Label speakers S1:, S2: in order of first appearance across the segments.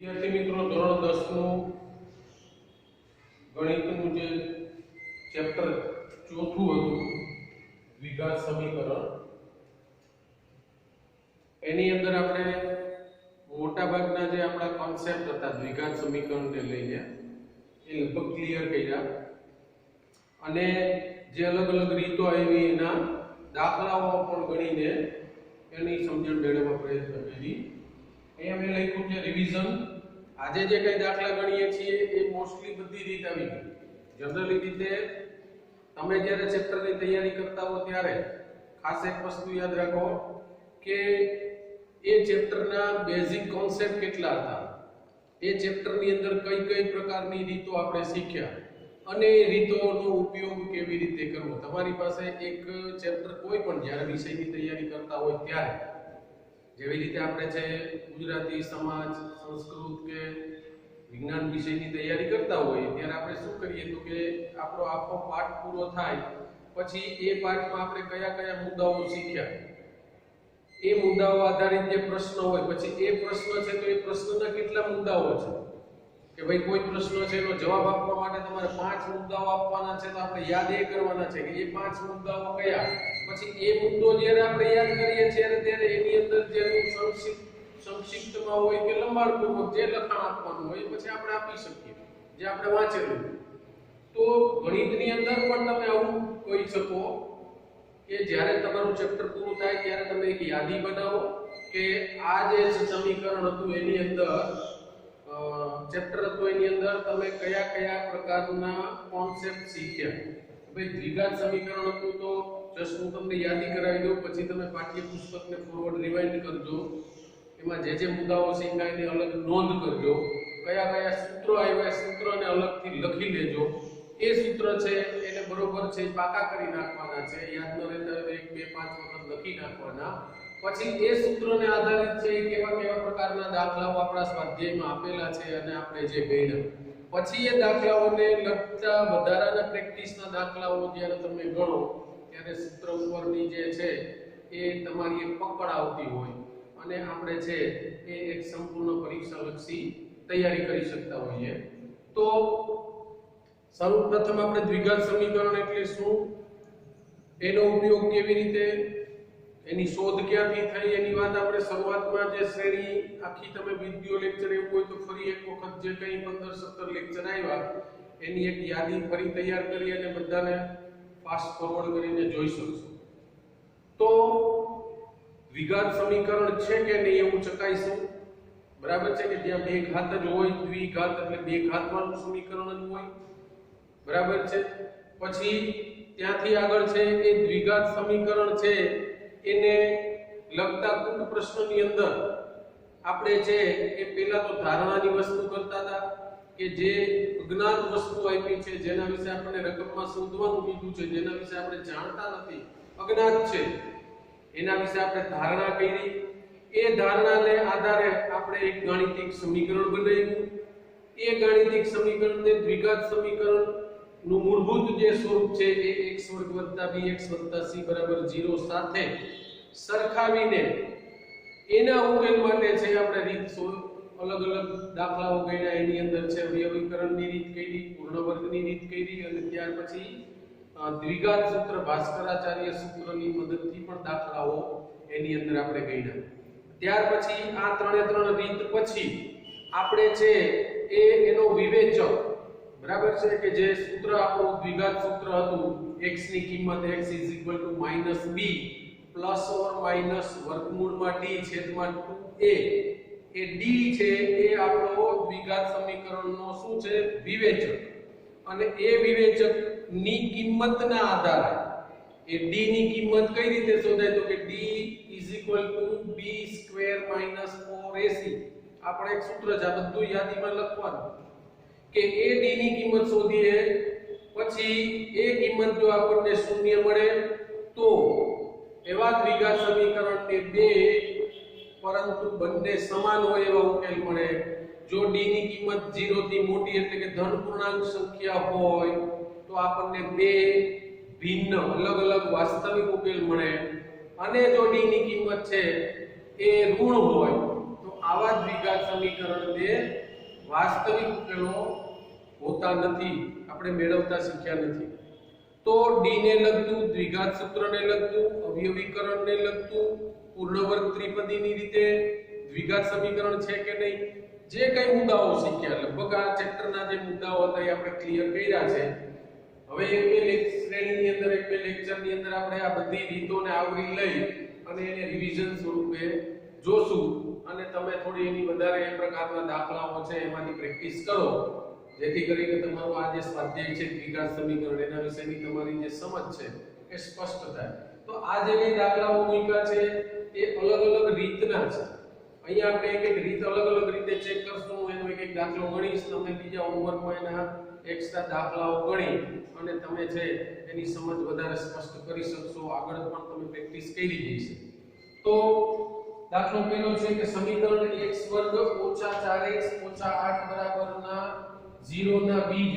S1: વિદ્યાર્થી મિત્રો ધોરણ 10 નું ગણિતનું જે ચેપ્ટર ચોથું હતું દ્વિઘાત સમીકરણ એની અંદર આપણે મોટાભાગના જે આપણા કોન્સેપ્ટ હતા દ્વિઘાત સમીકરણને લઈને એ લગભગ ક્લિયર કર્યા અને જે અલગ અલગ રીતો આવી એના દાખલાઓ પણ ગણીને એની સમજણ મેળવવા પ્રયત્ન કરી। અહીંયા મેં લખ્યું છે રિવિઝન। આજે જે કઈ દાખલા ગણીએ છીએ એ મોસ્ટલી બધી રીત આવી ગઈ। જનરલી રીતે તમે જ્યારે ચેપ્ટરની તૈયારી કરતા હો ત્યારે ખાસ એક વસ્તુ યાદ રાખો કે એ ચેપ્ટરના બેઝિક કોન્સેપ્ટ કેટલા હતા, એ ચેપ્ટરની અંદર કઈ કઈ પ્રકારની રીતો આપણે શીખ્યા અને એ રીતોનો ઉપયોગ કેવી રીતે કરવો। તમારી પાસે એક ચેપ્ટર કોઈ પણ જ્યારે વિષયની તૈયારી કરતા હોય ત્યારે જેવી રીતે આપણે છે ગુજરાતી, સમાજ, સંસ્કૃત કે વિજ્ઞાન વિષયની તૈયારી કરતા હોય ત્યારે આપણે શું કરીએ તો કે આપણો આખો પાઠ પૂરો થાય પછી એ પાઠમાં આપણે કયા કયા મુદ્દાઓ શીખ્યા એ મુદ્દાઓ આધારિત જે પ્રશ્ન હોય પછી એ પ્રશ્ન છે તો એ પ્રશ્નના કેટલા મુદ્દાઓ છે કે ભાઈ કોઈ પ્રશ્ન છે એનો જવાબ આપવા માટે તમારે 5 મુદ્દાઓ આપવાના છે તો આપણે યાદ એ કરવાના છે કે એ 5 મુદ્દાઓ કયા, પછી એ મુદ્દો જ્યારે આપણે યાદ કરીએ છીએ ત્યારે એની અંદર જે સંક્ષિપ્તમાં હોય કે લંબાણપૂર્વક જે લખાણ આપવાનું હોય પછી આપણે આપી શકીએ જે આપણે વાંચેલું। તો ગણિતની અંદર પણ તમે આવું કહી શકો કે જ્યારે તમારું ચેપ્ટર પૂરું થાય ત્યારે તમે એક યાદી બનાવો કે આ જે સમીકરણ હતું એની અંદર ચેપ્ટર હતું એની અંદર તમે કયા કયા પ્રકારના કોન્સેપ્ટ શીખ્યા। ભાઈ દ્વિઘાત સમીકરણ હતું તો જસ્ટ હું તમને યાદી કરાવી દઉં પછી તમે પાઠ્યપુસ્તકને ફોરવર્ડ રિવાઇન્ડ કરજો, એમાં જે મુદ્દાઓ શીખ્યા એની અલગ નોંધ કરજો, કયા કયા સૂત્રો આવ્યા સૂત્રને અલગથી લખી લેજો, એ સૂત્ર છે એને બરોબર છે પાકા કરી નાખવાના છે, યાદ ન રહેતા હોય તો 1 2 5 વખત લખી નાખવાના। પછી એ સૂત્રને આધારિત છે કેવા કેવા પ્રકારના દાખલાઓ આપણા સ્વાધ્યાયમાં આપેલા છે અને આપણે જે ગણ્યા પછી એ દાખલાઓને લગતા વધારાના પ્રેક્ટિસના દાખલાઓ જ્યારે તમે ગણો ત્યારે સૂત્ર ઉપરની જે છે એ તમારી એક પકડ આવતી હોય અને આપણે છે એ એક સંપૂર્ણ પરીક્ષાલક્ષી તૈયારી કરી શકતા હોઈએ। તો સૌપ્રથમ આપણે દ્વિઘાત સમીકરણ એટલે શું, એનો ઉપયોગ કેવી રીતે, એની શોધ ક્યાંથી થઈ એની વાત આપણે શરૂઆતમાં જે શ્રેણી આખી તમે વિડિયો લેક્ચર એવું હોય તો ફરી એક વખત જે કંઈ 15-17 લેક્ચર આવ્યા એની એક યાદી ફરી તૈયાર કરી અને બધાને ફાસ્ટ ફોરવર્ડ કરીને જોઈ શકશો। તો દ્વિઘાત સમીકરણ છે કે નહીં એવું ચકાઈશું, બરાબર છે કે જ્યાં બે ઘાત જ હોય દ્વિઘાત એટલે બે ઘાતવાળું સમીકરણ જ હોય, બરાબર છે। પછી ત્યાંથી આગળ છે એ દ્વિઘાત સમીકરણ છે એને લગતા કુલ પ્રશ્નની અંદર આપણે છે એ પહેલા તો ધારણાની વસ્તુ કરતા હતા કે જે અજ્ઞાત વસ્તુ આપી છે જેના વિશે આપણે રકમમાં શોધવાનું કીધું છે જેના વિશે આપણે જાણતા નથી અજ્ઞાત છે એના વિશે આપણે ધારણા કરી, એ ધારણાને આધારે આપણે એક ગાણિતિક સમીકરણ બનાવ્યું, એ ગાણિતિક સમીકરણને દ્વિઘાત સમીકરણ નું મૂળભૂત જે સ્વરૂપ છે એ x² + bx + c = 0 સાથે સરખાવીને એના ઉકેલ માટે છે આપણે રીત અલગ અલગ દાખલાઓ ગણ્યા, એની અંદર છે અવયવીકરણની રીત કરી, પૂર્ણ વર્ગની રીત કરી અને ત્યાર પછી દ્વિઘાત સૂત્ર ભાસ્કરાચાર્ય સૂત્રની મદદથી પણ દાખલાઓ એની અંદર આપણે ગણ્યા। ત્યાર પછી આ ત્રણે રીત પછી આપણે છે એનો વિવેચક, બરાબર છે કે જે સૂત્ર આપણું દ્વિઘાત સૂત્ર હતું x ની કિંમત x = -b ± વર્ગમૂળમાં d છેદમાં 2a, એ d છે એ આપણો દ્વિઘાત સમીકરણનો શું છે વિવેચક, અને એ વિવેચક ની કિંમતના આધારે એ d ની કિંમત કઈ રીતે શોધાય તો કે d = b² - 4ac, આપણે એક સૂત્ર છે આ બધું યાદીમાં લખવાનું કે એ d ની કિંમત શોધીએ પછી એ કિંમત જો આપણને શૂન્ય મળે તો એવા દ્વિઘાત સમીકરણને બે પરંતુ બંને સમાન હોય એવા ઉકેલ મળે। જો d ની કિંમત 0 થી મોટી એટલે કે ધન પૂર્ણાંક સંખ્યા હોય તો આપણને બે ભિન્ન અલગ અલગ વાસ્તવિક ઉકેલ મળે, અને જો d ની કિંમત છે એ ઋણ હોય તો આવા દ્વિઘાત સમીકરણને વાસ્તવિક ઉકેલો હોતા નથી, આપણે મેળવતા શીખ્યા નથી. તો ડી ને લગતું, દ્વિઘાત સૂત્રને લગતું, અવયવીકરણને લગતું, પૂર્ણ વર્ગ ત્રિપદીની રીતે દ્વિઘાત સમીકરણ છે કે નહીં, જે કઈ મુદ્દાઓ શીખ્યા લગભગ આ ચેપ્ટરના જે મુદ્દાઓ હતા એ આપણે ક્લિયર કર્યા છે. હવે એક બે શ્રેણીની અંદર, એક બે લેક્ચરની અંદર આપણે આ બધી રીતોને આવરી લઈ અને એને રિવિઝન સ્વરૂપે જોશું અને તમે થોડી એની વધારે એ પ્રકારના દાખલાઓ છે એમાંથી પ્રેક્ટિસ કરો, જેથી કરીને તમારું આ જે સ્વાધ્યાય છે દ્વિઘાત સમીકરણ એના વિશેની તમારી જે સમજ છે એ સ્પષ્ટ થાય. તો આ જે કઈ દાખલાઓ મૂક્યા છે એ અલગ અલગ રીતના છે. અહીંયા આપણે એક એક રીત અલગ અલગ રીતે ચેક કરશું, એનો એક એક દાખલો ગણીશ, તમે બીજા હોમવર્કમાં એના એક્સ્ટ્રા દાખલાઓ ગણી અને તમે છે એની સમજ વધારે સ્પષ્ટ કરી શકશો, આગળ પણ તમે પ્રેક્ટિસ કરી જઈશે. તો દાખલો પહેલો છે કે સમીકરણ x વર્ગ ઓછા 4x ઓછા 8 બરાબરના 0 ના બીજ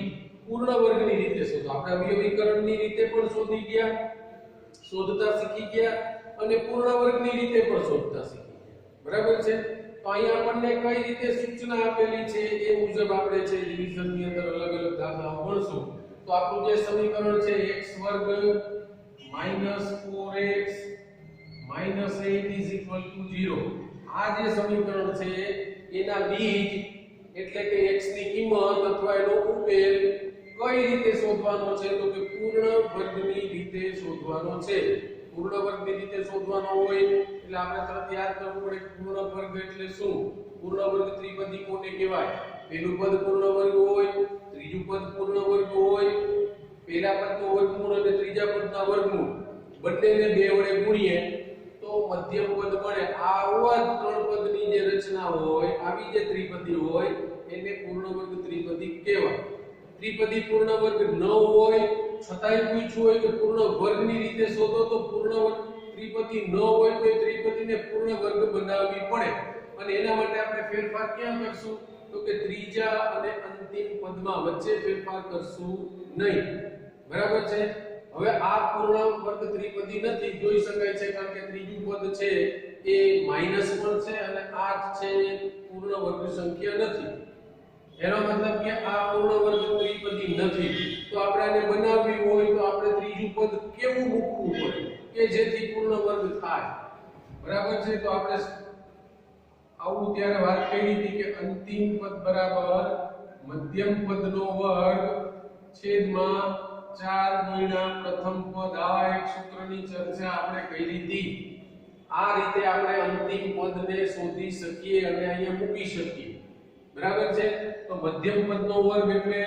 S1: પૂર્ણ વર્ગની રીતે શોધો. આપણે અવયવીકરણની રીતે પણ શોધી ગયા, શોધતા શીખી ગયા અને પૂર્ણ વર્ગની રીતે પણ શોધતા શીખી ગયા. બરાબર છે? તો અહીંયા આપણને કઈ રીતે સૂચના આપેલી છે એ મુજબ આપણે છે રિવિઝનની અંદર અલગ અલગ દાખલાઓ ગણશું. તો આપણું જે સમીકરણ છે x વર્ગ -4x -8 0, આ જે સમીકરણ છે એના બીજ એટલે કે x ની કિંમત અથવા એનો ઉકેલ કઈ રીતે શોધવાનો છે, તો કે પૂર્ણ વર્ગની રીતે શોધવાનો છે. પૂર્ણ વર્ગની રીતે શોધવાનો હોય એટલે આપણે તરત યાદ કરવું પડે પૂર્ણ વર્ગ એટલે શું. પૂર્ણ વર્ગ ત્રિપદી કોને કહેવાય? પહેલું પદ પૂર્ણ વર્ગ હોય, ત્રીજું પદ પૂર્ણ વર્ગ હોય, પહેલા પદનું વર્ગમૂળ અને ત્રીજા પદના વર્ગમૂળ બંનેને 2 વડે ગુણીએ તો મધ્યમ પદ મળે. આવા ત્રણ પદની જે રચના હોય, આવી જે ત્રિપદી હોય એને પૂર્ણ વર્ગ ત્રિપદી કહેવાય. ત્રિપદી પૂર્ણ વર્ગ ન હોય છતાંય પૂછ્યું હોય કે પૂર્ણ વર્ગની રીતે શોધો, તો પૂર્ણ વર્ગ ત્રિપદી ન હોય તો એ ત્રિપદીને પૂર્ણ વર્ગ બનાવવી પડે. અને એના માટે આપણે ફેરફાર ક્યાં કરશું? તો કે ત્રીજા અને અંતિમ પદમાં વચ્ચે ફેરફાર કરશું નહીં. બરાબર છે? હવે આ પૂર્ણ વર્ગ ત્રિપદી નથી, જોઈ શકાય છે, કારણ કે ત્રીજું પદ છે એ માઈનસ પણ છે અને 8 છે એ પૂર્ણ વર્ગ સંખ્યા નથી. એનો મતલબ કે આ પૂર્ણ વર્ગ ત્રિપદી નથી. તો આપણે આને બનાવવી હોય તો આપણે ત્રીજું પદ કેવું મૂકવું પડે કે જેથી પૂર્ણ વર્ગ થાય. બરાબર છે? તો આપણે આવું ત્યારે વાત કરી હતી કે અંતિમ પદ બરાબર મધ્યમ પદનો વર્ગ છેદમાં 4 ગુણ્યા પ્રથમ પદ. આ એક સૂત્રની ચર્ચા આપણે કરી હતી. આ રીતે આપણે અંતિમ પદને શોધી શકીએ અને અહીંયા મૂકી શકીએ. બરાબર છે? તો મધ્યમ પદનો વર્ગ એટલે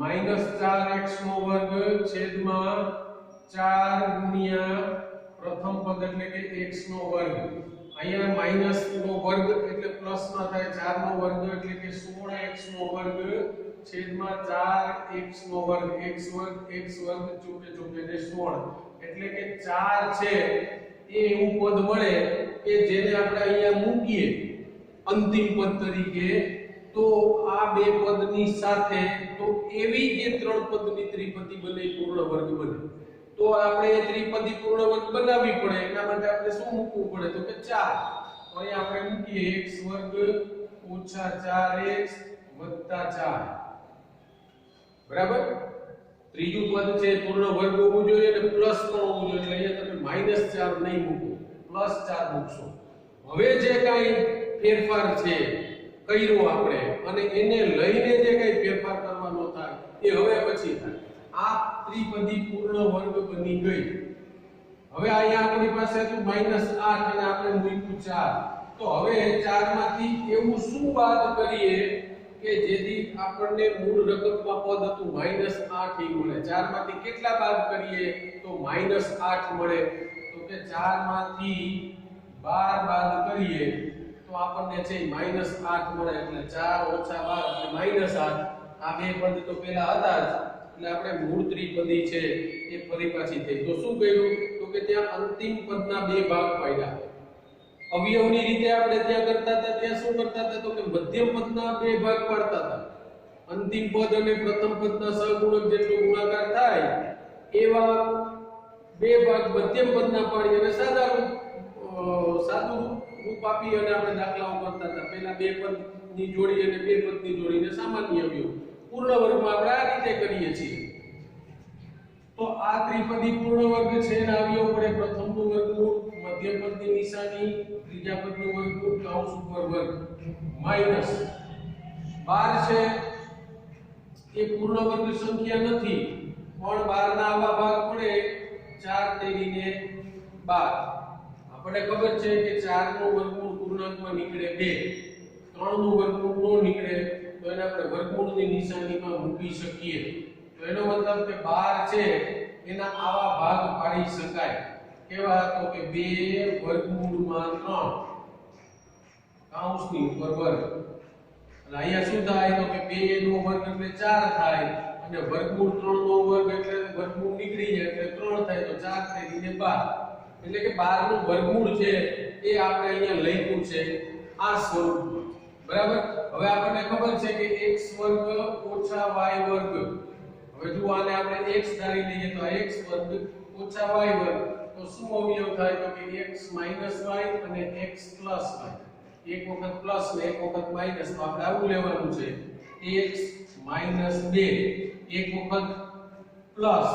S1: -4x નો વર્ગ છેદમાં 4 ગુણ્યા પ્રથમ પદ એટલે કે x નો વર્ગ. અહીંયા માઈનસ નો વર્ગ એટલે પ્લસ માં થાય, 4 નો વર્ગ એટલે કે 16x નો વર્ગ છેદમાં 4x નો વર્ગ. x વર્ગ ચોકે ચોકે ને 16 એટલે કે 4 છે એ એવું પદ મળે કે જેને આપણે અહીંયા મૂકીએ અંતિમ પદ તરીકે, તો આ બે પદની સાથે તો એવી જે ત્રણ પદની ત્રિપદી બને પૂર્ણ વર્ગ બને. તો આપણે એ ત્રિપદી પૂર્ણ વર્ગ બનાવવી પડે. એના માટે આપણે શું મૂકવું પડે? તો કે 4. તો અહીંયા આપણે મૂકીએ x વર્ગ ઓછા 4x વત્તા 4. બરાબર? ત્રીજું પદ છે પૂર્ણ વર્ગ હોવું જોઈએ અને પ્લસ પણ હોવું જોઈએ. એટલે અહીંયા તમે -4 નહીં મૂકો, +4 મૂકશો. હવે જે કાઈ ફેરફાર છે કર્યો આપણે અને એને લઈને જે કાઈ ફેરફાર કરવાનો થાય એ હવે પછી થાય. આ ત્રિપદી પૂર્ણ વર્ગ બની ગઈ. હવે અહીંયા આપણી પાસે હતું -8 અને આપણે મૂક્યું 4. તો હવે 4 માંથી એવું શું બાદ કરીએ કે જેથી આપણને મૂળ રકમમાં પદ હતું -8 ઈ મળે. 4 માંથી કેટલા બાદ કરીએ તો -8 મળે. તો કે 4 માંથી 12 બાદ કરીએ તો આપણને છે -8 મળે. એટલે 4 ઓછા 12 એટલે -8. આ બે પદ તો પહેલા હતા જ, એટલે આપણે મૂળ ત્રિપદી છે એ ફરી પાછી થઈ. તો શું કર્યું? તો કે ત્યાં અંતિમ પદના બે ભાગ પાડ્યા. અવયવની રીતે આપણે ત્યાં કરતા હતા, ત્યાં શું કરતા હતા? તો કે મધ્યમ પદના બે ભાગ પાડતા હતા. અંતિમ પદ અને પ્રથમ પદના સહગુણક જેટલો ગુણાકાર થાય એવા બે ભાગ મધ્યમ પદના પાડી અને સાદું રૂપ આપી અને આપણે દાખલાઓ કરતા હતા. પહેલા બે પદની જોડી અને બે પદની જોડીને સામાન્ય અવયવ. પૂર્ણ વર્ગમાં આપણે આ રીતે કરીએ છીએ. તો આ ત્રિપદી પૂર્ણ વર્ગ છે એના અવયવ પડે પ્રથમનું વર્ગમૂળ, મધ્ય પદની નિશાની, ત્રીજા પદનું વર્ગમૂળ, કૌંસ ઉપર વર્ગ માઈનસ 12 છે એ પૂર્ણ વર્ગ સંખ્યા નથી પણ 12 ના આવા ભાગ પડે 4 તેરીને 12. આપણે ખબર છે કે 4 નું વર્ગમૂળ પૂર્ણાંકમાં નીકળે 2, 3 નું વર્ગમૂળ ન નીકળે તો એને આપણે વર્ગમૂળની નિશાનીમાં મૂકી શકીએ. તો એનો મતલબ કે 12 છે એના આવા ભાગ પાડી શકાય. કેવા? તો કે 2 વર્ગમૂળમાં 3 કૌંસની ઉપર વર્ગ. અને અહીંયા શું થાય? તો કે 2 નો વર્ગ એટલે 4 થાય અને વર્ગમૂળ 3 નો વર્ગ એટલે વર્ગમૂળ નીકળી જાય એટલે 3 થાય તો 4 તેરીને 12. એટલે કે 12 નું વર્ગમૂળ છે એ આપણે અહીંયા લખ્યું છે આ સ્વરૂપમાં. બરાબર. હવે આપણને ખબર છે કે x વર્ગ ઓછા y વર્ગ. હવે જો આને આપણે x ધારી લઈએ તો આ x વર્ગ ઓછા y વર્ગ તો શું અવયવ થાય? તો કે x માઈનસ y અને x પ્લસ y. એક વખત પ્લસ ને એક વખત માઈનસ. તો આપણે આવું લેવાનું છે x માઈનસ 2 એક વખત પ્લસ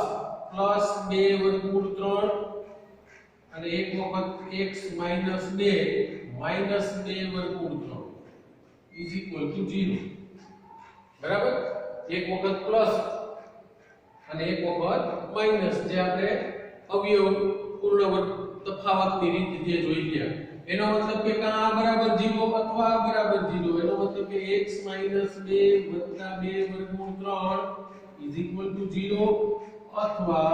S1: પ્લસ 2 વર્ગમૂળ 3 અને એક વખત x માઈનસ 2 માઈનસ 2 વર્ગમૂળ 3 ઇઝ ઇક્વલ ટુ 0. બરાબર. એક વખત પ્લસ અને એક વખત માઈનસ જે આપણે અવયવ પૂર્ણ વર્ગ તફાવતની રીત જે જોઈ ગયા. એનો મતલબ કે કાં આ બરાબર 0 અથવા આ બરાબર 0. એનો મતલબ કે x માઈનસ 2 વત્તા 2 વર્ગમૂળ 3 ઇઝ ઇક્વલ ટુ 0 અથવા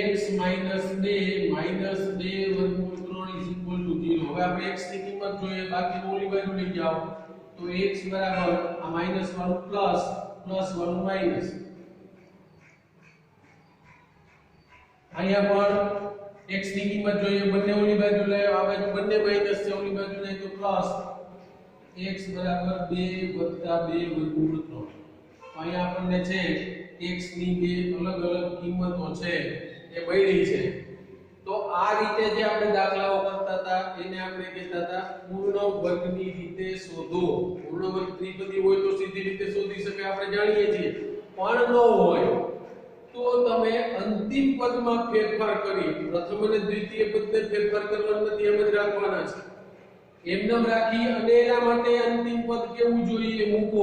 S1: x માઈનસ 2 માઈનસ 2 વર્ગમૂળ 3 ઇઝ ઇક્વલ ટુ 0. હવે આપણે x ની કિંમત જોઈએ, બાકીનું ઓલી બાજુ લઈ જાઓ તો x બરાબર આ માઈનસ વાળું પ્લસ પ્લસ વાળું માઈનસ. અહીંયા પણ x ની કિંમત જોઈએ, બંને ઓલી બાજુ લઈ આ બાજુ બંને માઈનસ છે, ઓલી બાજુ લઈ તો પ્લસ x બરાબર 2 વત્તા 2 વર્ગમૂળ 3. તો અહીંયા આપણને છે x ની બે અલગ અલગ કિંમતો છે એ મળી છે. તો આ રીતે જે આપણે દાખલાઓ કરતા હતા એને આપણે કહેતા હતા પૂર્ણ વર્ગની રીતે શોધો. પૂર્ણ વર્ગ ત્રિપદી હોય તો સીધી રીતે શોધી શકાય આપણે જાણીએ છીએ, પણ ન હોય તો તમે અંતિમ પદમાં ફેરફાર કરી પ્રથમ અને દ્વિતીય પદને ફેરફાર કરવાનું નથી, એમ જ રાખવાના છે. એમનેમ રાખી અને એના માટે અંતિમ પદ કેવું જોઈએ મૂકો,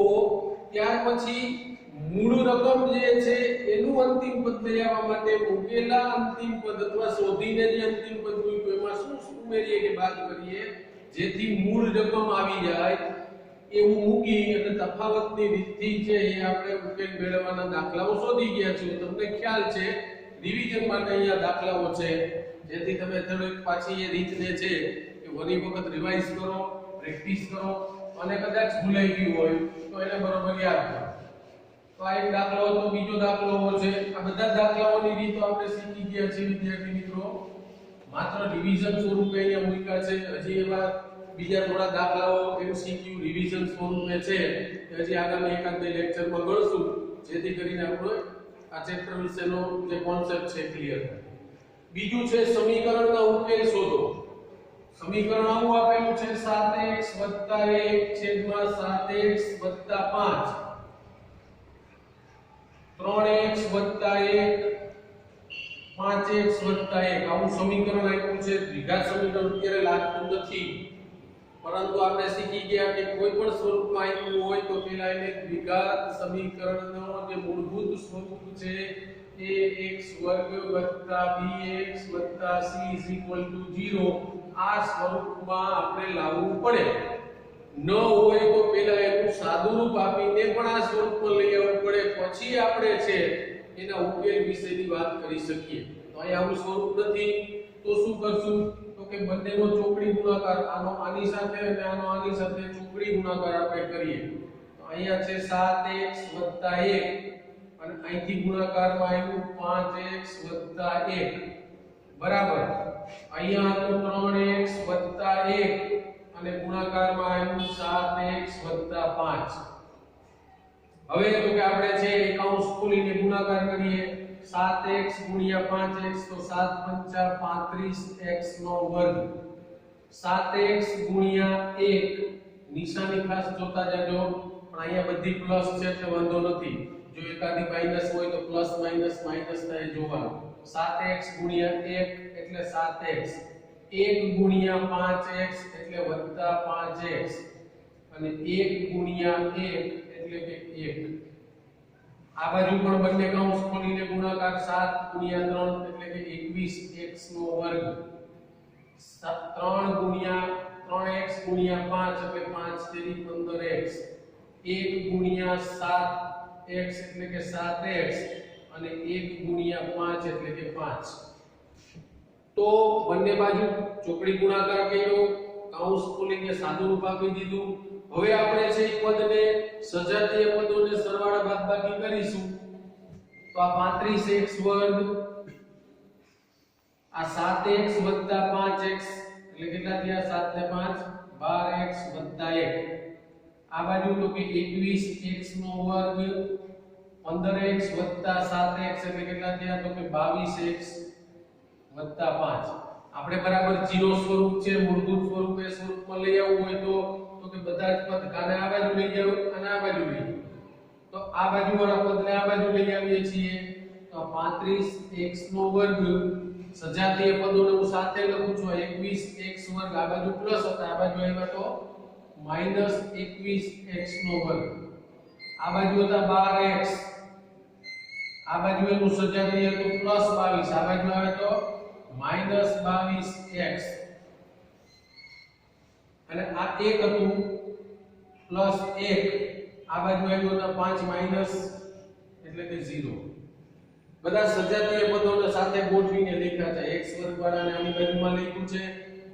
S1: ત્યાર પછી મૂળ રકમ જે છે એનું અંતિમ પદ લઈ આવવા માટે મૂકેલા અંતિમ પદ અથવા શોધીને જે અંતિમ પદ મૂક્યું એમાં શું ઉમેરીએ કે બાદ કરીએ જેથી મૂળ રકમ આવી જાય એવું મૂકી અને તફાવતની રીતથી છે એ આપણે ઉકેલ મેળવવાના દાખલાઓ શોધી ગયા છે. તમને ખ્યાલ છે રિવિઝન માટે અહીંયા દાખલાઓ છે જેથી તમે થોડીક પાછી એ રીતને છે કે ફરી વખત રિવાઇઝ કરો, પ્રેક્ટિસ કરો અને કદાચ ભૂલાઈ ગયું હોય તો એને બરોબર યાદ કરો. તો આ એક દાખલો હતો. બીજો દાખલો છે, આ બધા દાખલાઓની રીતો આપણે શીખી ગયા છે વિદ્યાર્થી મિત્રો, માત્ર રિવિઝન સ્વરૂપે અહીંયા મૂક્યા છે. હજી એવા બીજા થોડા દાખલાઓ એમસીક્યુ રિવિઝન સ્વરૂપે છે કે હજી આગામી એકાદ બે લેક્ચરમાં ગણશું જેથી કરીને આપણો આ ચેપ્ટર વિશેનો જે કોન્સેપ્ટ છે ક્લિયર થાય. બીજું છે સમીકરણના ઉકેલ શોધો. સમીકરણ આવું આપેલું છે 7x 1 7x 5 3x 1 5x 1 આવું સમીકરણ આપ્યું છે. દ્વિઘાત સમીકરણ અત્યારે લાગતું નથી, પરંતુ આપણે શીખી ગયા કે કોઈ પણ સ્વરૂપમાં આપ્યું હોય તો પેલા એને દ્વિઘાત સમીકરણનો જે મૂળભૂત સ્વરૂપ છે એ x વર્ગ bx c 0 આ સ્વરૂપમાં આપણે લાવવું પડે. ન હોય તો પેલા એનું સાદું રૂપ આપીને પણ આ સ્વરૂપમાં લઈ આવવું પડે, પછી આપણે છે એના ઉકેલ વિશેની વાત કરી શકીએ. તો અહીંયા આવું સ્વરૂપ નથી તો શું કરશું તો કે બંનેનો ચોકડી ગુણાકાર, આનો આની સાથે અને આનો આની સાથે ચોકડી ગુણાકાર આપણે કરીએ. તો અહીંયા છે 7x 1 અને અહીંથી ગુણાકારમાં આવ્યું 5x 1 બરાબર. અહીંયા તો 3x 1 અને ગુણાકારમાં આવ્યું 7x 5. હવે તો કે આપણે છે કૌંસ ખોલીને ગુણાકાર કરીએ. 7x * 5x તો 7 × 5 = 35x નો વર્ગ 7x ગુણ્યા 1 નિશાની ખાસ જોતા જાજો, પણ અહીંયા બધી પ્લસ છે એટલે વાંધો નથી. જો એકાદી માઈનસ હોય તો પ્લસ માઈનસ માઈનસ થાય જોવાનું. 7x ગુણ્યા 1 એટલે 7x, 1 ગુણ્યા 5x એટલે વત્તા 5x, અને 1 ગુણ્યા 1 એટલે કે 1. આ બાજુ પણ બંને કૌંસ ખોલીને ગુણાકાર 7 ગુણ્યા 3 એટલે કે 21x નો વર્ગ, 3 ગુણ્યા 3x ગુણ્યા 5 એટલે 5 તેરી 15x, 1 ગુણ્યા 7x એટલે કે 7x, અને 1 ગુણ્યા 5 એટલે કે 5. તો બંને બાજુ ચોકડી ગુણાકાર કર્યો, કૌંસ ખોલીને સાદું રૂપ આપી દીધું. હવે આપણે છે એ પદને સજાતીય પદોને સરવાળા બાદબાકી કરીશું. તો આ 35x વર્ગ, આ 7x 5x એટલે કેટલા થયા? 7 ને 5 12x 1. આ બાજુ તો કે 21x નો વર્ગ, 15x 7x એટલે કેટલા થયા? તો કે 22x 5. આપણે બરાબર 0 સ્વરૂપ છે, મૂળભૂત સ્વરૂપ એ સ્વરૂપમાં લઈ આવવું હોય તો કે બધા જ પદ કાને આ બાજુ લઈ જાવ અને આ બાજુ લઈ જાવ. તો આ બાજુ વાળા પદને આ બાજુ લઈ આવીએ છીએ. તો 35x નો વર્ગ, સજાતીય પદોને હું સાથે લખું છું. 21x વર્ગ આ બાજુ પ્લસ હતા, આ બાજુ આવ્યા તો -21x નો વર્ગ. આ બાજુ હતા 12x, આ બાજુ એનું સજાતીય હતું +22, આ બાજુ આવે તો -22x, અને આ 1 હતું +1, આ બાજુ આવ્યું તો 5 માઈનસ એટલે કે 0. બધા સજાતીય પદોને સાથે ગોઠવીને લખ્યા છે. x વર્ગ વાળાને આની બાજુમાં લખ્યું છે,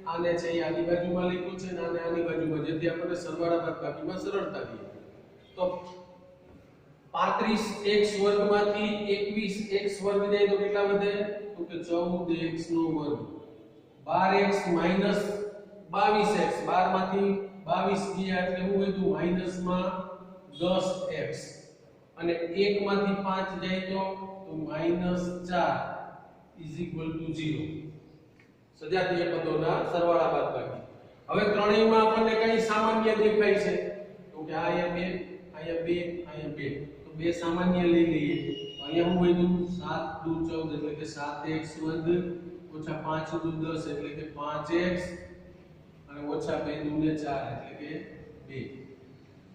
S1: આને છે એ આની બાજુમાં લખ્યું છે, અને આને આની બાજુમાં, જેથી આપણને સરવાળા બાદબાકીમાં સરળતા રહે. તો 35x વર્ગમાંથી 21x વર્ગ જાય તો કેટલા વધે? તો કે 14x નો વર્ગ. 12x માઈનસ 22x, 12 માંથી 22 ગયા એટલે શું વધ્યું? માઈનસમાં 10x, અને 1 માંથી 5 જાય તો -4 0. સજાતીય પદોના સરવાળા બાદબાકી. હવે ત્રણેયમાં આપણને કઈ સામાન્ય દેખાય છે? તો કે આ અહીંયા 2, અહીંયા 2, તો 2 સામાન્ય લઈ લઈએ. અહીંયા હું વધ્યું 7 દુ 14 એટલે કે 7x વર્ગ, ઓછા 5 દુ 10 એટલે કે 5x, અને ઓછા 2 દુ 4 એટલે કે 2.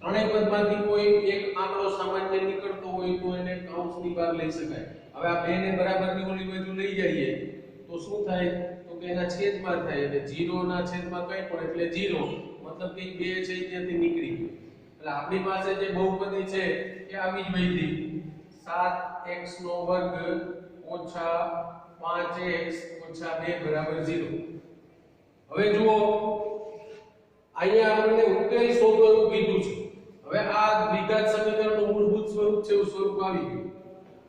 S1: ત્રણેય પદમાંથી કોઈ એક આંકડો સામાન્ય નીકળતો હોય તો એને કૌંસની બહાર લઈ શકાય. હવે આ 2 ને બરાબરની ઓલી બાજુ લઈ જઈએ તો શું થાય? તો કે એના છેદમાં થાય, એટલે 0 ના છેદમાં કંઈ પણ એટલે 0, મતલબ કે 2 છે ત્યાંથી નીકળી ગયું. એટલે આપણી પાસે જે બહુપદી છે એ આવી જ વધી, 7x નો વર્ગ ઓછા 5x ઓછા 2 બરાબર 0. હવે જુઓ, અહીંયા આપણને ઉકેલ શોધવાનું કીધું છે. હવે આ દ્વિઘાત સમીકરણનું મૂળભૂત સ્વરૂપ છે એવું સ્વરૂપ આવી ગયું.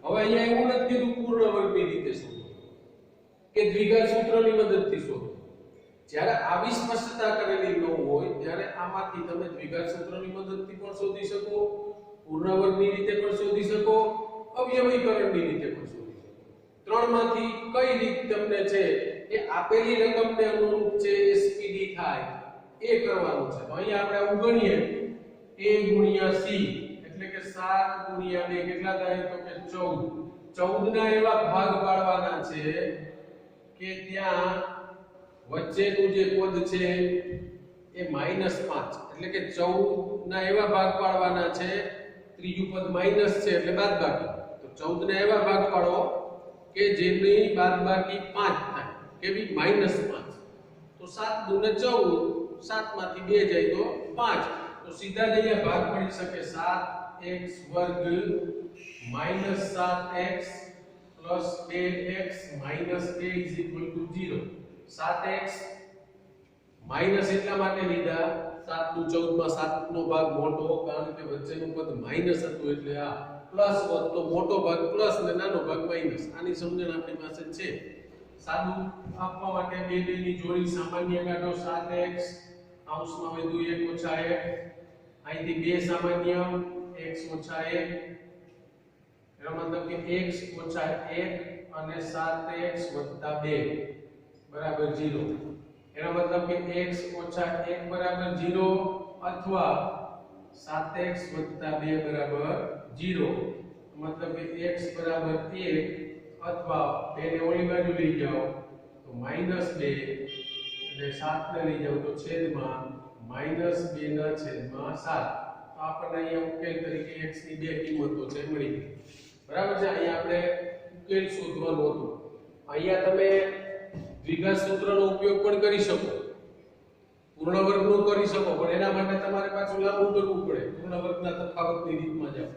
S1: હવે અહીંયા એવું નથી કીધું પૂર્ણ વર્ગની રીતે શોધો કે દ્વિઘાત સૂત્રની મદદથી શોધો. જ્યારે આવી સ્પષ્ટતા કરેલી ન હોય ત્યારે આમાંથી તમે દ્વિઘાત સૂત્રની મદદથી પણ શોધી શકો, પૂર્ણ વર્ગની રીતે પણ શોધી શકો, અવયવીકરણની રીતે પણ શોધી શકો. ત્રણમાંથી કઈ રીત તમને છે એ આપેલી રકમને અનુરૂપ છે એ સ્પીડી થાય એ કરવાનું છે. તો અહીંયા આપણે આવું ગણીએ, a ગુણ્યા c એટલે કે 7 ગુણ્યા 2 કેટલા થાય? તો કે 14. 14 ના એવા ભાગ પાડવાના છે કે ત્યાં વચ્ચેનું જે પદ છે એ -5, એટલે કે 14 ના એવા ભાગ પાડવાના છે, ત્રીજું પદ માઈનસ છે એટલે બાદબાકી. તો 14 ના એવા ભાગ પાડો કે જેની બાદબાકી 5 થાય, કે બી -5. તો 7 દુ 14, 7 માંથી 2 જાય તો 5. તો સીધા જ અહીંયા ભાગ પડી શકે, 7x વર્ગ -7x plus 2x minus a is equal to 0. 7x minus એટલા માટે લીધા, 7 દુ 14 માં 7 નો ભાગ મોટો, કારણ કે વચ્ચેનું પદ માઈનસ હતું એટલે આ પ્લસ હોત તો મોટો ભાગ પ્લસ ને નાનો ભાગ માઈનસ. આની સમજણ આપણી પાસે છે. સાદું આપવા માટે બે ની જોડી સામાન્ય કાઢો, 7x કૌંસમાં વધુ 1 ઓછા 1, અહીંથી 2 સામાન્ય x ઓછા 1, એનો મતલબ કે x ઓછા 1 અને 7x વત્તા 2 બરાબર 0. એનો મતલબ કે x ઓછા 1 બરાબર 0 અથવા 7x વત્તા 2 બરાબર 0, મતલબ કે x બરાબર 1 અથવા 2 ને ઓલી બાજુ લઈ જાઓ તો -2 અને 7 ને લઈ જાઓ તો છેદમાં -2 ના છેદમાં 7. તો આપણને અહીંયા ઉકેલ તરીકે x ની બે કિંમતો છે મળી ગઈ. બરાબર છે. અહીંયા આપણે ઉકેલ શોધવાનો હતો. અહીંયા તમે દ્વિઘાત સૂત્રનો ઉપયોગ પણ કરી શકો, પૂર્ણ વર્ગનો કરી શકો, પણ એના માટે તમારે પાછું લાંબુ કરવું પડે. પૂર્ણ વર્ગના તફાવતની રીતમાં જાઓ.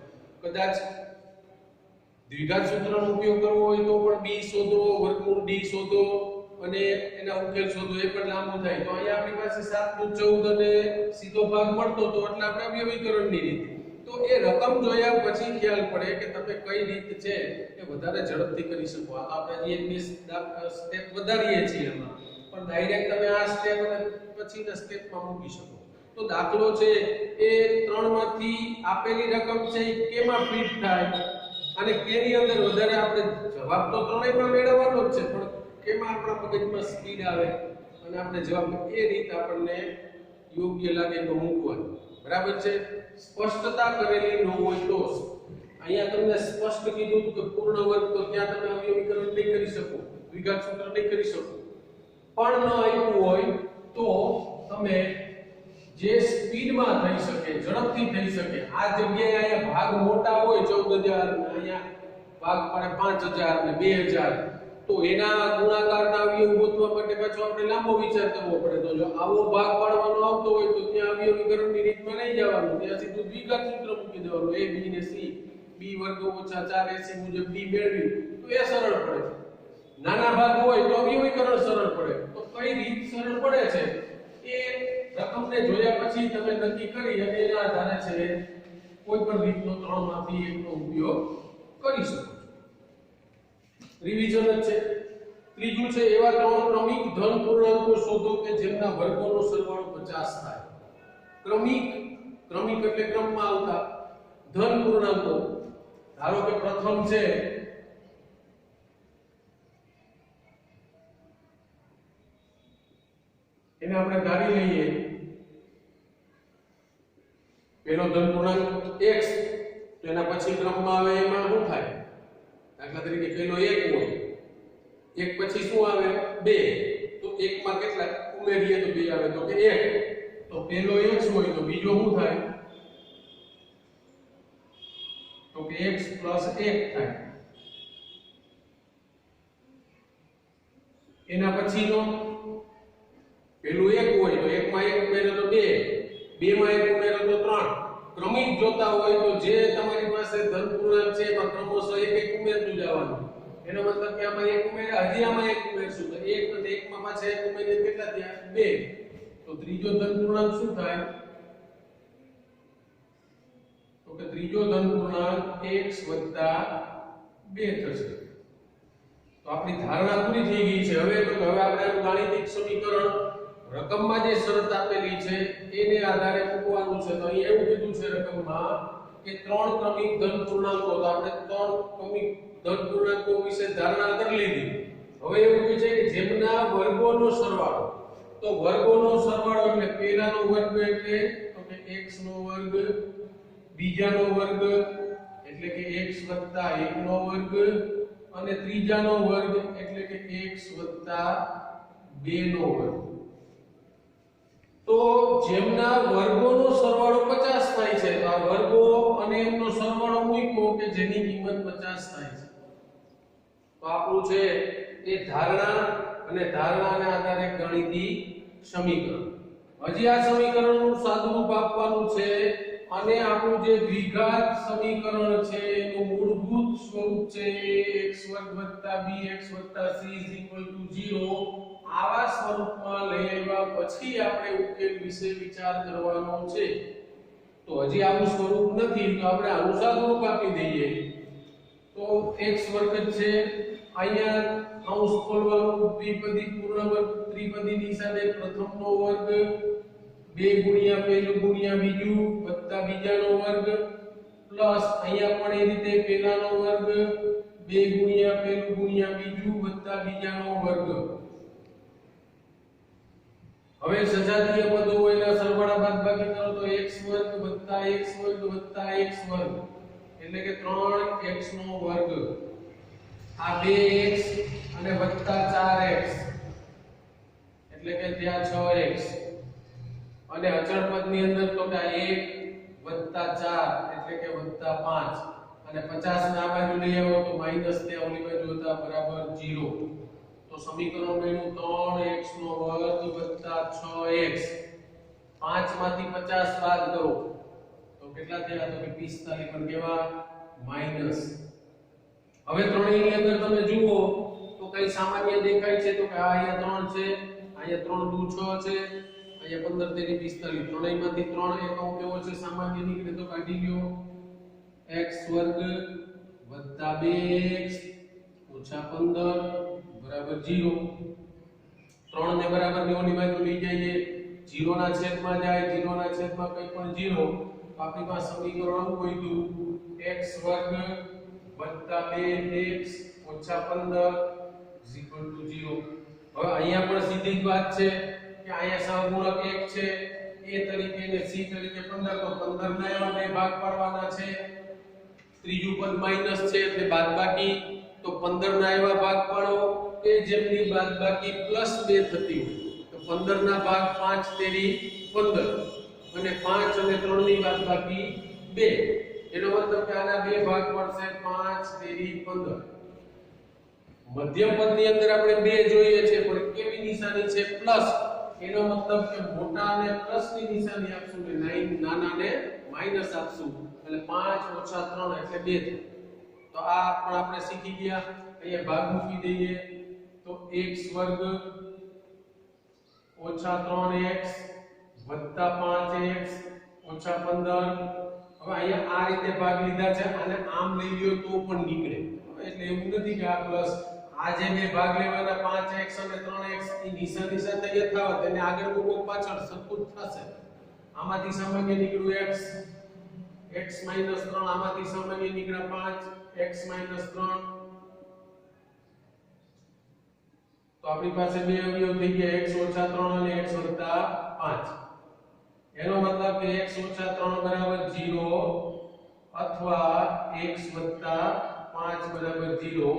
S1: કદાચ દ્વિઘાત સૂત્રનો ઉપયોગ કરવો હોય તો પણ b શોધો, વર્ગમૂળ d શોધો અને એના ઉકેલ શોધો, એ પણ લાંબુ થાય. તો અહીંયા આપણી પાસે 7/14 અને સીધો ભાગ મળતો તો એટલે આપણે અવયવીકરણની રીત. તો એ રકમ જોયા પછી ખ્યાલ પડે કે તમે કઈ રીત છે એ વધારે ઝડપથી કરી શકો. આ આપણે જે એક બે સ્ટેપ વધારીએ છીએ એમાં, પણ ડાયરેક્ટ તમે આ સ્ટેપ અને પછીના સ્ટેપમાં મૂકી શકો. તો દાખલો છે એ 3 માંથી આપેલી રકમ છે એ કેમાં ફિટ થાય અને કેની અંદર વધારે આપણે જવાબ તો ત્રણેયમાં મેળવવાનો જ છે, પણ કેમાં આપણા મગજમાં સ્પીડ આવે અને આપણે જવાબ એ રીત આપણને યોગ્ય લાગે તો મૂકવાનું. બરાબર છે. સ્પષ્ટતા કરેલી ન હોય તો અહીંયા તમને સ્પષ્ટ કીધું કે પૂર્ણ વર્ગ તો ત્યાં તમે અવયવીકરણ નહીં કરી શકો, દ્વિઘાત સૂત્ર નહીં કરી શકો. પણ ન આપ્યું હોય તો તમે જે સ્પીડમાં થઈ શકે, ઝડપથી થઈ શકે, આ જગ્યાએ અહીંયા ભાગ મોટા હોય 14000 ને અહીંયા ભાગ પડે 5000 ને 2000, તો એના ગુણાકારના અવયવ ગોતવા માટે પાછો આપણે લાંબો વિચાર કરવો પડે. તો જો આવો ભાગ પાડવાનો આવતો હોય તો ત્યાં અવયવીકરણની રીતમાં નહીં જવાનું, ત્યાં સીધું દ્વિઘાત સૂત્ર મૂકી દેવાનું, a b ને c, b વર્ગ ઓછા 4ac મુજબ d મેળવી તો એ સરળ પડે છે. નાના ભાગ હોય તો અવયવીકરણ સરળ પડે. તો કઈ રીત સરળ પડે છે એ રકમને જોયા પછી તમે નક્કી કરી અને એના આધારે છે કોઈ પણ રીતનો 3 માંથી એકનો ઉપયોગ કરી શકો. રિવિઝન જ છે. ત્રીજું છે એવા 3 ક્રમિક ધન પૂર્ણાંકો શોધો કે જેમના વર્ગોનો સરવાળો 50 થાય. ક્રમિક એટલે ક્રમમાં આવતા ધન પૂર્ણાંકો. ધારો કે પ્રથમ છે એને આપણે ધારી લઈએ પેલો ધન પૂર્ણાંક x, તો એના પછી ક્રમમાં આવે એમાં શું થાય? દાખલા તરીકે પેલો 1 હોય, 1 પછી શું આવે 2, તો 1 માં કેટલા ઉમેરીએ તો 2 આવે, તો કે 1. તો પેલો x હોય તો બીજો શું થાય? તો કે x + 1 થાય. એના પછીનો પેલું 1 હોય તો 1 માં 1 ઉમેરો તો 2, 2 માં 1 ઉમેરો તો 3. ક્રમિક જોતા હોય તો જે તમારી પાસે ધન પૂર્ણાંક છે એમાં ક્રમશઃ એક ઉમેરતું જવાનું. એનો મતલબ કે આમાં 1 ઉમેર્યા, હજી આમાં 1 ઉમેરશું તો 1 અને 1 માં પાછા 1 ઉમેરીએ કેટલા થયા? 2. તો ત્રીજો ધન પૂર્ણાંક શું થાય? તો કે ત્રીજો ધન પૂર્ણાંક x + 2 થશે. તો આપણી ધારણા પૂરી થઈ ગઈ છે. હવે આપણે ગાણિતિક સમીકરણ રકમમાં જે શરત આપેલી છે એને આધારે મૂકવાનું છે. તો અહીં એવું કીધું છે રકમમાં કે 3 ક્રમિક ધન પૂર્ણાંકો, તો આપણે 3 ક્રમિક ધન પૂર્ણાંકો વિશે ધારણા કરી લીધી. હવે એવું કહે છે કે જેમના વર્ગોનો સરવાળો, તો વર્ગોનો સરવાળો એટલે પહેલાનો વર્ગ એટલે તો કે x નો વર્ગ, બીજાનો વર્ગ એટલે કે x + 1 નો વર્ગ અને ત્રીજાનો વર્ગ એટલે કે x + 2 નો વર્ગ. તો જેમના વર્ગોનો સરવાળો 50 થાય છે, તો આ વર્ગો અને એમનો સરવાળો મૂક્યો કે જેની કિંમત 50 થાય છે. તો આપણું છે એ ધારણા અને ધારણાના આધારે ગાણિતિક સમીકરણ. હજી આ સમીકરણનું સાદુરૂપ આપવાનું છે અને આપણું જે દ્વિઘાત સમીકરણ છે એનું મૂળભૂત સ્વરૂપ છે x2 + bx + c = 0. આવા સ્વરૂપમાં લઈ આવ્યા પછી આપણે ઉકેલ વિશે વિચાર કરવાનો છે. તો હજી આવું સ્વરૂપ નથી તો આપણે આનું સાદુરૂપ આપી દઈએ. તો x2 જ છે, અહીંયા કૌંસ ખોલવાનું, દ્વિપદી પૂર્ણ વર્ગ ત્રિપદીની સાથે પ્રથમનો વર્ગ 2 ગુણ્યા પહેલું ગુણ્યા બીજું વત્તા બીજાનો વર્ગ પ્લસ અહીંયા પણ એ રીતે પહેલાનો વર્ગ 2 ગુણ્યા પહેલું ગુણ્યા બીજું વત્તા બીજાનો વર્ગ. હવે સજાતીય પદો હોય એના સરવાળા બાદબાકી કરો તો x વર્ગ વત્તા x વર્ગ વત્તા x વર્ગ એટલે કે 3x નો વર્ગ આ 2x અને વત્તા 4x એટલે કે ત્યાં 6x અને અચળ પદની અંદર તો કે 1 વત્તા 4 એટલે કે વત્તા 5 અને 50 ને આ બાજુ લઈ આવો તો માઈનસ ને ઓલી બાજુ હતા બરાબર 0 તો સમીકરણ બન્યું 3x નો વર્ગ વત્તા 6x 5 માંથી 50 બાદ કરો તો કેટલા થયા તો કે 45 પણ કેવા માઈનસ હવે ત્રણેયની અંદર તમે જુઓ તો કઈ સામાન્ય દેખાય છે તો કે આ અહીંયા 3 છે અહીંયા 3 દુ 6 છે અહીંયા 15 તેરી 45 ત્રણેયમાંથી 3 એકમ કેવો છે સામાન્ય નીકળે તો કાઢી લ્યો x વર્ગ વત્તા 2x ઓછા 15 બરાબર 0 3 ને બરાબર ને ઓની બાજુ લઈ જઈએ 0 ના છેદમાં જાય 0 ના છેદમાં કંઈ પણ 0 તો આપણી પાસે સમીકરણ આવું બોલ્યું x વર્ગ વત્તા 2x ઓછા 15 0 હવે અહીંયા પણ સીધી જ વાત છે કે અહીંયા સહગુણક 1 છે a તરીકે ને c તરીકે 15 તો 15 ના એવા બે ભાગ પાડવાના છે ત્રીજું પદ માઈનસ છે એટલે બાદબાકી તો 15 ના એવા ભાગ પાડો કે જેમની બાદબાકી +2 થતી હોય તો 15 ના ભાગ 5 તેરી 15 અને 5 અને 3 ની બાદબાકી 2 એનો મતલબ કે આના બે ભાગ પડશે 5 તેરી 15 મધ્યમ પદની અંદર આપણે 2 જોઈએ છે પણ કેવી નિશાની છે પ્લસ એનો મતલબ કે મોટાને પ્લસ ની નિશાની આપશું ને નાનાને માઈનસ આપશું એટલે 5 ઓછા 3 એટલે 2 તો આ પણ આપણે શીખી ગયા અહીંયા ભાગ મૂકી દઈએ તો x વર્ગ ઓછા 3x વત્તા 5x ઓછા 15 હવે અહીંયા આ રીતે ભાગ લીધા છે અને આમ લઈ લ્યો તો પણ નીકળે એટલે એવું નથી કે આ પ્લસ આ જે બે ભાગ લેવાના 5x અને 3x ની નિશાની સાથે યથાવત એને આગળ મૂકો પાછળ સરખું થશે આમાંથી સામાન્ય નીકળ્યું x 3 આમાંથી સામાન્ય નીકળ્યા 5 x 3 તો આપણી પાસે બે અવયવ થઈ ગયા x 3 અને x 5 એનો મતલબ કે x 3 બરાબર 0 અથવા x 5 બરાબર 0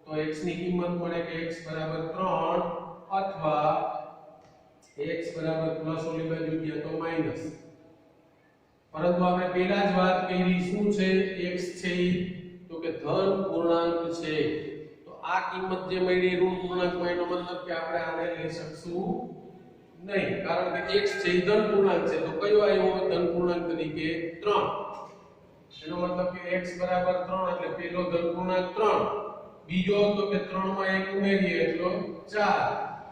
S1: તો x ની કિંમત મળે કે x બરાબર 3 અથવા x બરાબર પ્લસ ઓલી બાજુ ગયા તો માઈનસ પરંતુ આપણે પહેલા જ વાત કરી શું છે x છે તો કે ધન પૂર્ણાંક છે તો આ કિંમત જે મળી ઋણ પૂર્ણાંકમાં એનો મતલબ કે આપણે આને લઈ શકશું નહીં કારણ કે x છે ધન પૂર્ણાંક છે તો કયો આવ્યો ધન પૂર્ણાંક તરીકે 3 એનો મતલબ કે x બરાબર 3 એટલે પહેલો ધન પૂર્ણાંક 3 બીજો તો કે 3 માં 1 ઉમેરીએ એટલે 4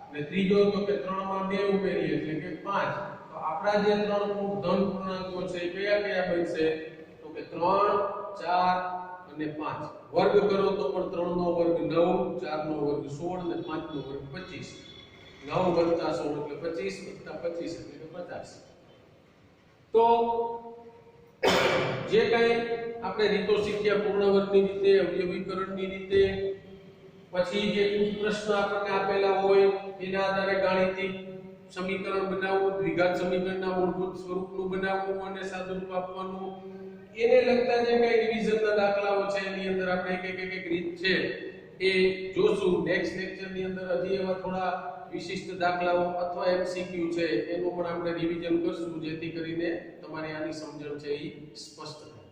S1: અને ત્રીજો તો કે 3 માં 2 ઉમેરીએ એટલે કે 5 તો આપણા જે ત્રણ ધન પૂર્ણાંકો છે કયા કયા બનશે તો કે 3 4 અને 5 વર્ગ કરો તો પણ 3 નો વર્ગ 9 4 નો વર્ગ 16 અને 5 નો વર્ગ 25 9 વત્તા 16 એટલે 25 વત્તા 25 એટલે 50 તો જે કઈ આપણે રીતો શીખ્યા પૂર્ણ વર્ગની રીતે અવયવીકરણની રીતે પછી જે પ્રશ્ન આપણને આપેલા હોય એના આધારે ગાણિતિક સમીકરણ બનાવવું દ્વિઘાત સમીકરણના મૂળભૂત સ્વરૂપનું બનાવવું અને સાદુરૂપ આપવાનું એને લગતા જે કઈ રિવિઝનના દાખલાઓ છે એની અંદર આપણે એક રીત છે એ જોશું નેક્સ્ટ લેક્ચરની અંદર હજી એવા થોડા વિશિષ્ટ દાખલાઓ અથવા એમસીક્યુ છે એનું પણ આપણે રિવિઝન કરશું જેથી કરીને તમારી આની સમજણ છે એ સ્પષ્ટ થાય